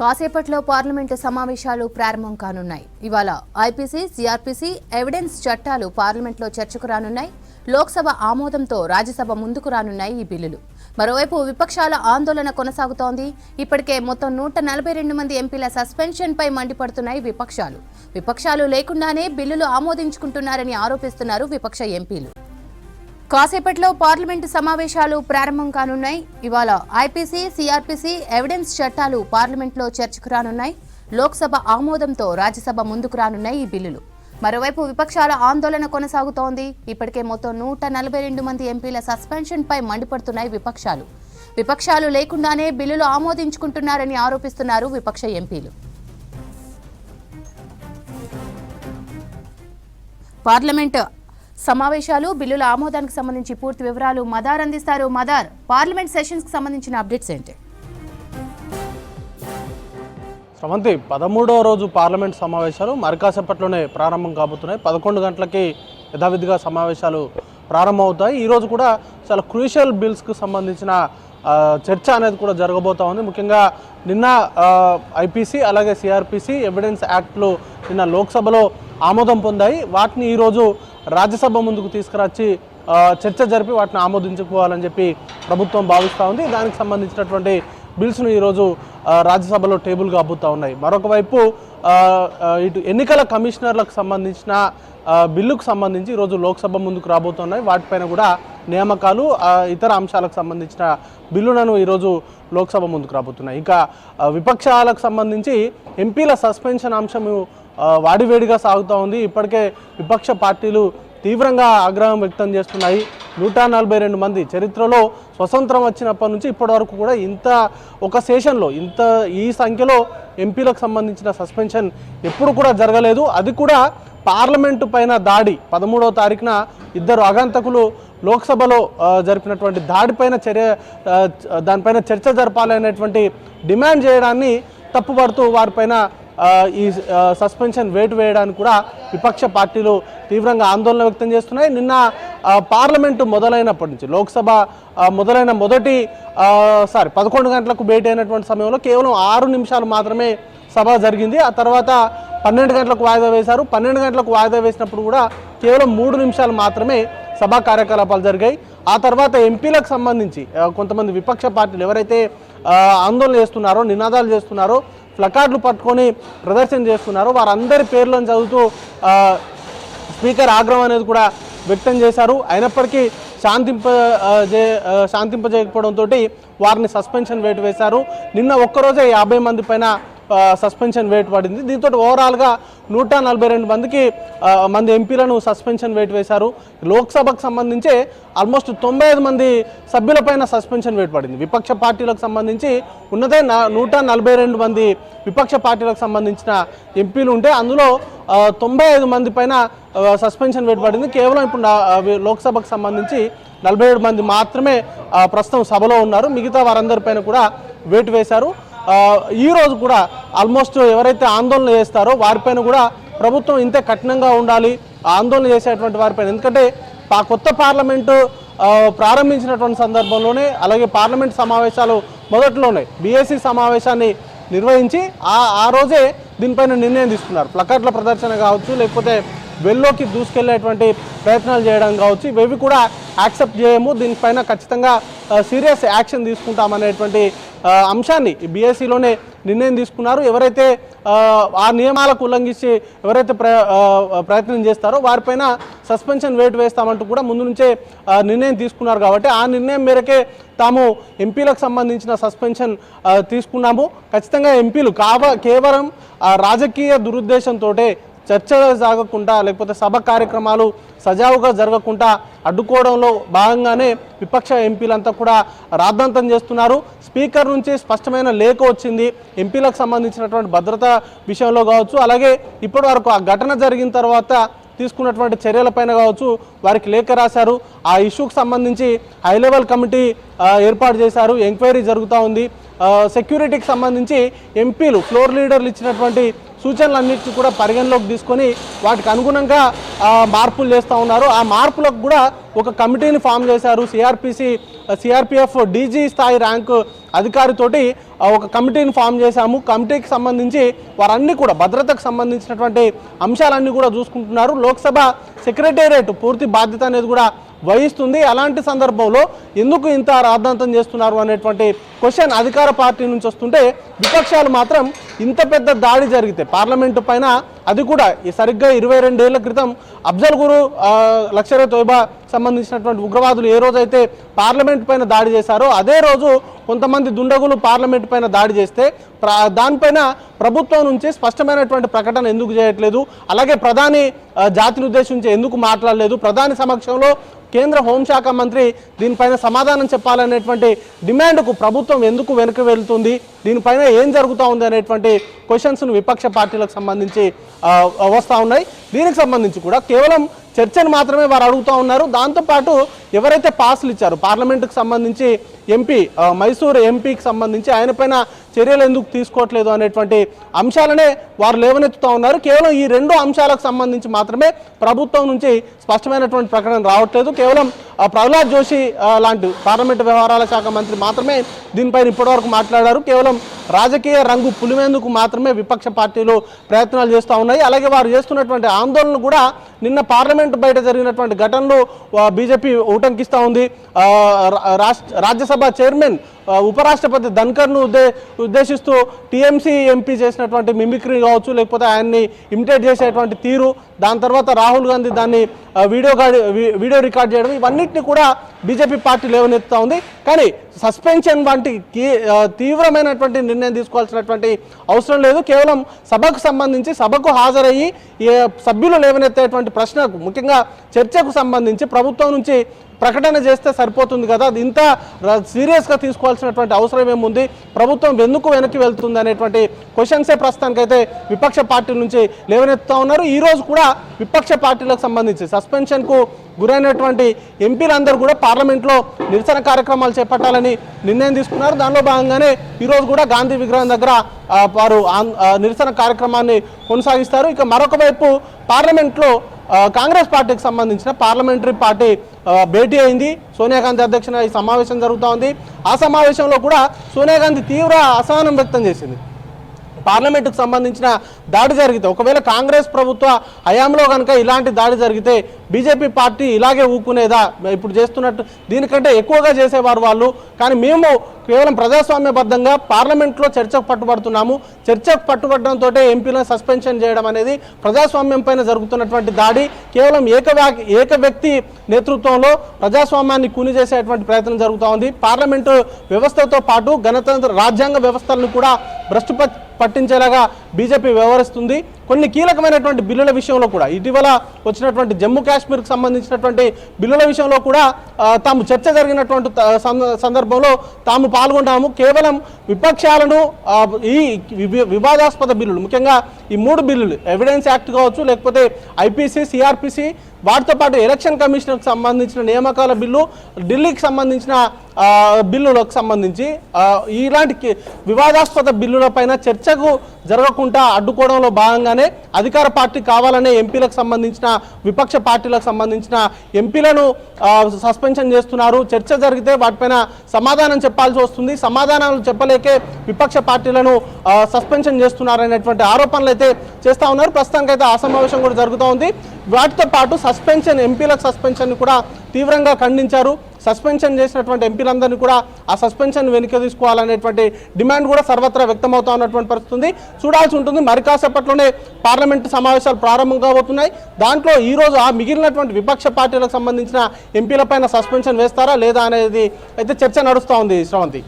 కాసేపట్లో పార్లమెంటు సమావేశాలు ప్రారంభం కానున్నాయి. ఇవాళ ఐపీసీ, సిఆర్పీసీ, ఎవిడెన్స్ చట్టాలు పార్లమెంట్లో చర్చకు రానున్నాయి. లోక్సభ ఆమోదంతో రాజ్యసభ ముందుకు రానున్నాయి ఈ బిల్లులు. మరోవైపు విపక్షాల ఆందోళన కొనసాగుతోంది. ఇప్పటికే మొత్తం 142 మంది ఎంపీల సస్పెన్షన్పై మండిపడుతున్నాయి విపక్షాలు లేకుండానే బిల్లులు ఆమోదించుకుంటున్నారని ఆరోపిస్తున్నారు విపక్ష ఎంపీలు. కాసేపట్లో పార్లమెంటు సమావేశాలు ప్రారంభం కానున్నాయి. ఇవాళ ఐపీసీ, సిఆర్పీసీ, ఎవిడెన్స్ చట్టాలు పార్లమెంట్లో చర్చకు రానున్నాయి. లోక్సభ ఆమోదంతో రాజ్యసభ ముందుకు రానున్నాయి ఈ బిల్లులు. మరోవైపు విపక్షాల ఆందోళన కొనసాగుతోంది. ఇప్పటికే మొత్తం 142 మంది ఎంపీల సస్పెన్షన్పై మండిపడుతున్నాయి విపక్షాలు లేకుండానే బిల్లులు ఆమోదించుకుంటున్నారని ఆరోపిస్తున్నారు విపక్ష ఎంపీలు. పార్లమెంట్ సమావేశాలు, బిల్లుల ఆమోదానికి సంబంధించి పూర్తి వివరాలు మదార్ అందిస్తారు. మదార్, పార్లమెంట్ సెషన్స్ కి సంబంధించిన అప్డేట్స్ ఏంటి? శ్రవంతి, 13వ రోజు పార్లమెంట్ సమావేశాలు మరికాసేపట్లోనే ప్రారంభం కాబోతున్నాయి. 11 గంటలకి యథావిధిగా సమావేశాలు ప్రారంభమవుతాయి. ఈరోజు కూడా చాలా క్రూషియల్ బిల్స్కు సంబంధించిన చర్చ అనేది కూడా జరగబోతా ఉంది. ముఖ్యంగా నిన్న ఐపీసీ అలాగే సిఆర్పీసీ ఎవిడెన్స్ యాక్ట్లు నిన్న లోక్సభలో ఆమోదం పొందాయి. వాటిని ఈరోజు రాజ్యసభ ముందుకు తీసుకురచ్చి చర్చ జరిపి వాటిని ఆమోదించుకోవాలని చెప్పి ప్రభుత్వం భావిస్తూ ఉంది. దానికి సంబంధించినటువంటి బిల్స్ను ఈరోజు రాజ్యసభలో టేబుల్ కాబోతూ ఉన్నాయి. మరొక వైపు ఇటు ఎన్నికల కమిషనర్లకు సంబంధించిన బిల్లుకు సంబంధించి ఈరోజు లోక్సభ ముందుకు రాబోతున్నాయి. వాటిపైన కూడా నియామకాలు, ఇతర అంశాలకు సంబంధించిన బిల్లులను ఈరోజు లోక్సభ ముందుకు రాబోతున్నాయి. ఇక విపక్షాలకు సంబంధించి ఎంపీల సస్పెన్షన్ అంశము వాడివేడిగా సాగుతూ ఉంది. ఇప్పటికే విపక్ష పార్టీలు తీవ్రంగా ఆగ్రహం వ్యక్తం చేస్తున్నాయి. 142 మంది చరిత్రలో స్వతంత్రం వచ్చినప్పటి నుంచి ఇప్పటి వరకు కూడా ఒక సెషన్లో ఈ సంఖ్యలో ఎంపీలకు సంబంధించిన సస్పెన్షన్ ఎప్పుడు కూడా జరగలేదు. అది కూడా పార్లమెంటు పైన దాడి 13వ తారీఖున ఇద్దరు ఆగంతకులు లోక్సభలో జరిపినటువంటి దాడిపైన దానిపైన చర్చ జరపాలనేటువంటి డిమాండ్ చేయడాన్ని తప్పుపడుతూ వారిపైన ఈ సస్పెన్షన్ వేటు వేయడానికి కూడా విపక్ష పార్టీలు తీవ్రంగా ఆందోళన వ్యక్తం చేస్తున్నాయి. నిన్న పార్లమెంటు మొదలైనప్పటి నుంచి లోక్సభ మొదలైన 11 గంటలకు భేటీ అయినటువంటి సమయంలో కేవలం 6 నిమిషాలు మాత్రమే సభ జరిగింది. ఆ తర్వాత 12 గంటలకు వాయిదా వేశారు. 12 గంటలకు వాయిదా వేసినప్పుడు కూడా కేవలం 3 నిమిషాలు మాత్రమే సభా కార్యకలాపాలు జరిగాయి. ఆ తర్వాత ఎంపీలకు సంబంధించి కొంతమంది విపక్ష పార్టీలు ఎవరైతే ఆందోళన చేస్తున్నారో, నినాదాలు చేస్తున్నారో, ప్లకార్డులు పట్టుకొని ప్రదర్శన చేస్తున్నారో వారందరి పేర్లను చదువుతూ స్పీకర్ ఆగ్రహం అనేది కూడా వ్యక్తం చేశారు. అయినప్పటికీ శాంతింపజేయకపోవడంతో వారిని సస్పెన్షన్ వేటు వేశారు. నిన్న ఒక్కరోజే 50 మంది పైన సస్పెన్షన్ వేటు పడింది. దీంతో ఓవరాల్గా 142 మంది ఎంపీలను సస్పెన్షన్ వేటు వేశారు. లోక్సభకు సంబంధించి ఆల్మోస్ట్ 95 మంది సభ్యులపైన సస్పెన్షన్ వేటు పడింది. విపక్ష పార్టీలకు సంబంధించి ఉన్నదే 142 మంది విపక్ష పార్టీలకు సంబంధించిన ఎంపీలు ఉంటే అందులో 95 మంది పైన సస్పెన్షన్ వేటు పడింది. కేవలం ఇప్పుడు లోక్సభకు సంబంధించి 47 మంది మాత్రమే ప్రస్తుతం సభలో ఉన్నారు. మిగతా వారందరిపైన కూడా వేటు వేశారు. ఈరోజు కూడా ఆల్మోస్ట్ ఎవరైతే ఆందోళన చేస్తారో వారిపైన కూడా ప్రభుత్వం ఇంతే కఠినంగా ఉండాలి ఆందోళన చేసేటువంటి వారిపైన. ఎందుకంటే కొత్త పార్లమెంటు ప్రారంభించినటువంటి సందర్భంలోనే, అలాగే పార్లమెంట్ సమావేశాలు మొదట్లోనే బీఏసీ సమావేశాన్ని నిర్వహించి ఆ రోజే దీనిపైన నిర్ణయం తీసుకున్నారు. ప్లకార్డుల ప్రదర్శన కావచ్చు, లేకపోతే వెల్లోకి దూసుకెళ్లేటువంటి ప్రయత్నాలు చేయడం కావచ్చు, ఇవి కూడా యాక్సెప్ట్ చేయము, దీనిపైన ఖచ్చితంగా సీరియస్ యాక్షన్ తీసుకుంటామనేటువంటి అంశాన్ని బీఎస్సీలోనే నిర్ణయం తీసుకున్నారు. ఎవరైతే ఆ నియమాలకు ఉల్లంఘించి ఎవరైతే ప్రయత్నం చేస్తారో వారిపైన సస్పెన్షన్ వేటు వేస్తామంటూ కూడా ముందు నుంచే నిర్ణయం తీసుకున్నారు. కాబట్టి ఆ నిర్ణయం మేరకే తాము ఎంపీలకు సంబంధించిన సస్పెన్షన్ తీసుకున్నాము. ఖచ్చితంగా ఎంపీలు కేవలం రాజకీయ దురుద్దేశంతో చర్చ సాగకుండా, లేకపోతే సభ కార్యక్రమాలు సజావుగా జరగకుండా అడ్డుకోవడంలో భాగంగానే విపక్ష ఎంపీలంతా కూడా రాద్ధాంతం చేస్తున్నారు. స్పీకర్ నుంచి స్పష్టమైన లేఖ వచ్చింది ఎంపీలకు సంబంధించినటువంటి భద్రతా విషయంలో కావచ్చు, అలాగే ఇప్పటి వరకు ఆ ఘటన జరిగిన తర్వాత తీసుకున్నటువంటి చర్యలపైన కావచ్చు వారికి లేఖ రాశారు. ఆ ఇష్యూకి సంబంధించి హై లెవెల్ కమిటీ ఏర్పాటు చేశారు, ఎంక్వైరీ జరుగుతూ ఉంది. సెక్యూరిటీకి సంబంధించి ఎంపీలు ఫ్లోర్ లీడర్లు ఇచ్చినటువంటి సూచనలన్నింటినీ కూడా పరిగణలోకి తీసుకొని వాటికి అనుగుణంగా మార్పులు చేస్తూ ఉన్నారు. ఆ మార్పులకు కూడా ఒక కమిటీని ఫామ్ చేశారు. సిఆర్పిఎఫ్ డీజీ స్థాయి ర్యాంకు అధికారితోటి ఒక కమిటీని ఫామ్ చేశాము. కమిటీకి సంబంధించి వారన్నీ కూడా భద్రతకు సంబంధించినటువంటి అంశాలన్నీ కూడా చూసుకుంటున్నారు. లోక్సభ సెక్రటేరియట్ పూర్తి బాధ్యత అనేది కూడా వహిస్తుంది. అలాంటి సందర్భంలో ఎందుకు ఇంత రాద్ధాంతం చేస్తున్నారు అనేటువంటి క్వశ్చన్ అధికార పార్టీ నుంచి వస్తుంటే, విపక్షాలు మాత్రం ఇంత పెద్ద దాడి జరిగితే పార్లమెంటు పైన, అది కూడా సరిగ్గా 22 ఏళ్ల క్రితం అఫ్జల్ గురు లష్కర్ తోయిబా సంబంధించినటువంటి ఉగ్రవాదులు ఏ రోజైతే పార్లమెంట్ పైన దాడి చేశారో అదే రోజు కొంతమంది దుండగులు పార్లమెంట్ పైన దాడి చేస్తే దానిపైన ప్రభుత్వం నుంచి స్పష్టమైనటువంటి ప్రకటన ఎందుకు చేయట్లేదు, అలాగే ప్రధాని జాతిని ఉద్దేశించి ఎందుకు మాట్లాడలేదు, ప్రధాని సమక్షంలో కేంద్ర హోంశాఖ మంత్రి దీనిపైన సమాధానం చెప్పాలనేటువంటి డిమాండ్కు ప్రభుత్వం ఎందుకు వెనక్కి వెళ్తుంది, దీనిపైన ఏం జరుగుతూ ఉంది అనేటువంటి క్వశ్చన్స్ను విపక్ష పార్టీలకు సంబంధించి వస్తూ ఉన్నాయి. దీనికి సంబంధించి కూడా కేవలం చర్చను మాత్రమే వారు అడుగుతూ ఉన్నారు. దాంతోపాటు ఎవరైతే పాసులు ఇచ్చారో పార్లమెంటుకు సంబంధించి ఎంపీ మైసూర్ ఎంపీకి సంబంధించి ఆయన పైన చర్యలు ఎందుకు తీసుకోవట్లేదు అనేటువంటి అంశాలనే వారు లేవనెత్తుతూ ఉన్నారు. కేవలం ఈ 2 అంశాలకు సంబంధించి మాత్రమే ప్రభుత్వం నుంచి స్పష్టమైనటువంటి ప్రకటన రావట్లేదు. కేవలం ప్రహ్లాద్ జోషి లాంటి పార్లమెంటు వ్యవహారాల శాఖ మంత్రి మాత్రమే దీనిపైన ఇప్పటివరకు మాట్లాడారు. కేవలం రాజకీయ రంగు పులిమేందుకు మాత్రమే విపక్ష పార్టీలు ప్రయత్నాలు చేస్తూ ఉన్నాయి. అలాగే వారు చేస్తున్నటువంటి ఆందోళన కూడా నిన్న పార్లమెంటు బయట జరిగినటువంటి ఘటనలు బీజేపీ ఉటంకిస్తూ ఉంది. రాజ్యసభ చైర్మన్ ఉపరాష్ట్రపతి ధన్కర్ను ఉద్దేశిస్తూ టీఎంసీ ఎంపీ చేసినటువంటి మిమిక్రీ కావచ్చు, లేకపోతే ఆయన్ని ఇమిటేట్ చేసేటువంటి తీరు, దాని తర్వాత రాహుల్ గాంధీ దాన్ని వీడియో రికార్డ్ చేయడం, ఇవన్నిటిని కూడా బీజేపీ పార్టీ లేవనెత్తుతూ ఉంది. కానీ సస్పెన్షన్ వంటి తీవ్రమైనటువంటి నిర్ణయం తీసుకోవాల్సినటువంటి అవసరం లేదు. కేవలం సభకు సంబంధించి సభకు హాజరయ్యి సభ్యులు లేవనెత్తేటువంటి ప్రశ్నకు, ముఖ్యంగా చర్చకు సంబంధించి ప్రభుత్వం నుంచి ప్రకటన చేస్తే సరిపోతుంది కదా, అది ఇంత సీరియస్గా తీసుకోవాల్సినటువంటి అవసరం ఏముంది, ప్రభుత్వం ఎందుకు వెనక్కి వెళ్తుంది అనేటువంటి క్వశ్చన్సే ప్రస్తుతానికైతే విపక్ష పార్టీల నుంచి లేవనెత్తుతూ ఉన్నారు. ఈరోజు కూడా విపక్ష పార్టీలకు సంబంధించి సస్పెన్షన్కు గురైనటువంటి ఎంపీలందరూ కూడా పార్లమెంట్లో నిరసన కార్యక్రమాలు చేపట్టాలని నిర్ణయం తీసుకున్నారు. దానిలో భాగంగానే ఈరోజు కూడా గాంధీ విగ్రహం దగ్గర వారు నిరసన కార్యక్రమాన్ని కొనసాగిస్తారు. ఇక మరొక వైపు పార్లమెంట్లో కాంగ్రెస్ పార్టీకి సంబంధించిన పార్లమెంటరీ పార్టీ భేటీ అయింది. సోనియా గాంధీ అధ్యక్షతన ఈ సమావేశం జరుగుతూ ఉంది. ఆ సమావేశంలో కూడా సోనియా గాంధీ తీవ్ర అసహనం వ్యక్తం చేసింది. పార్లమెంటుకు సంబంధించిన దాడి జరిగితే, ఒకవేళ కాంగ్రెస్ ప్రభుత్వ హయాంలో కనుక ఇలాంటి దాడి జరిగితే బీజేపీ పార్టీ ఇలాగే ఊకునేదా, ఇప్పుడు చేస్తున్నట్టు దీనికంటే ఎక్కువగా చేసేవారు వాళ్ళు, కానీ మేము కేవలం ప్రజాస్వామ్యబద్ధంగా పార్లమెంట్లో చర్చకు పట్టుబడుతున్నాము, చర్చకు పట్టుబడడంతో ఎంపీలను సస్పెన్షన్ చేయడం అనేది ప్రజాస్వామ్యం పైన జరుగుతున్నటువంటి దాడి, కేవలం ఏక వ్యక్తి నేతృత్వంలో ప్రజాస్వామ్యాన్ని కూని చేసేటువంటి ప్రయత్నం జరుగుతూ ఉంది. పార్లమెంటు వ్యవస్థతో పాటు గణతంత్ర రాజ్యాంగ వ్యవస్థలను కూడా భ్రష్టు పట్టించేలాగా బీజేపీ వ్యవహరిస్తుంది. కొన్ని కీలకమైనటువంటి బిల్లుల విషయంలో కూడా, ఇటీవల వచ్చినటువంటి జమ్మూ కాశ్మీర్కి సంబంధించినటువంటి బిల్లుల విషయంలో కూడా తాము చర్చ జరిగినటువంటి సందర్భంలో తాము పాల్గొంటాము. కేవలం విపక్షాలను ఈ వివాదాస్పద బిల్లులు, ముఖ్యంగా ఈ 3 బిల్లులు, ఎవిడెన్స్ యాక్ట్ కావచ్చు, లేకపోతే ఐపీసీ, సిఆర్పిసి, వాటితో పాటు ఎలక్షన్ కమిషన్కి సంబంధించిన నియామకాల బిల్లు, ఢిల్లీకి సంబంధించిన బిల్లులకు సంబంధించి ఇలాంటి వివాదాస్పద బిల్లులపైన చర్చకు జరగకుండా అడ్డుకోవడంలో భాగంగానే అధికార పార్టీ కావాలనే ఎంపీలకు సంబంధించిన, విపక్ష పార్టీలకు సంబంధించిన ఎంపీలను సస్పెన్షన్ చేస్తున్నారు. చర్చ జరిగితే వాటిపైన సమాధానం చెప్పాల్సి వస్తుంది, సమాధానాలు చెప్పలేకే విపక్ష పార్టీలను సస్పెన్షన్ చేస్తున్నారు అనేటువంటి ఆరోపణలు అయితే చేస్తూ ఉన్నారు. ప్రస్తుతానికైతే ఆ సమావేశం కూడా జరుగుతూ ఉంది. వాటితో పాటు ఎంపీలకు సస్పెన్షన్ కూడా తీవ్రంగా ఖండించారు. సస్పెన్షన్ చేసినటువంటి ఎంపీలందరినీ కూడా ఆ సస్పెన్షన్ వెనుక తీసుకోవాలనేటువంటి డిమాండ్ కూడా సర్వత్రా వ్యక్తమవుతా ఉన్నటువంటి పరిస్థితి ఉంది. చూడాల్సి ఉంటుంది. మరి కాసేపట్లోనే పార్లమెంటు సమావేశాలు ప్రారంభం కాబోతున్నాయి. దాంట్లో ఈరోజు ఆ మిగిలినటువంటి విపక్ష పార్టీలకు సంబంధించిన ఎంపీలపైన సస్పెన్షన్ వేస్తారా లేదా అనేది అయితే చర్చ నడుస్తూ ఉంది. శ్రవంతి.